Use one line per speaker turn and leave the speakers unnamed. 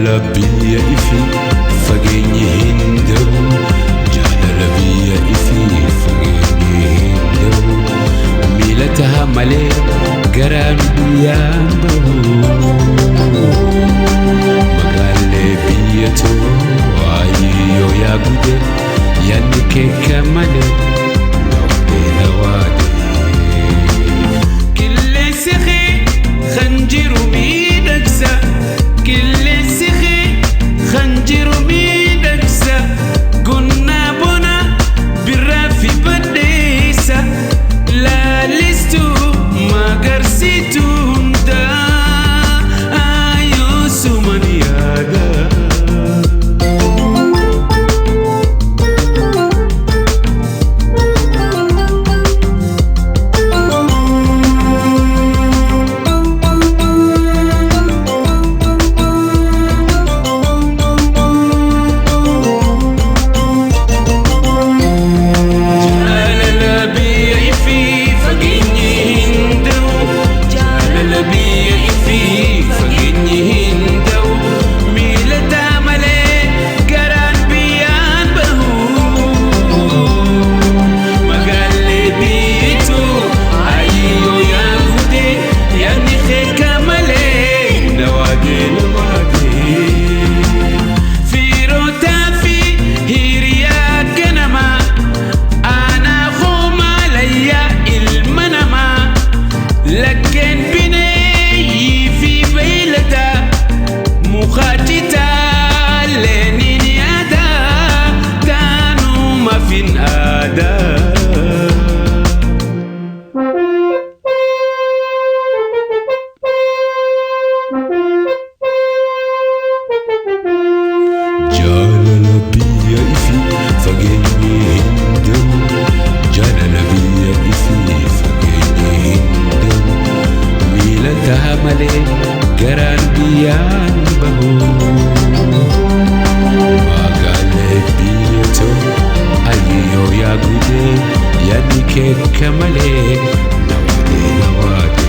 Jaalala biyya ifi fageenyi hin da'u. Jaalala biyya ifi fageenyi hin da'u. Miila taha malee garaan biyyaan bahu. Magaalee biyya too ayyoo yaa gude yaadni keeka malee nawdee nawaadee. Qilleensi kee kan jiru miidhagsa. Qilleensi kee kan jiru miidhagsa. Gonnaa bona birraa fi baddeessa. Laalistuu magarsiituu hundaa ayyoo suman yaada. Garaan biyyaan bahu. Magaalee biyya too ayyoo yaa gude yaadni keeka malee nawdee nawaadee.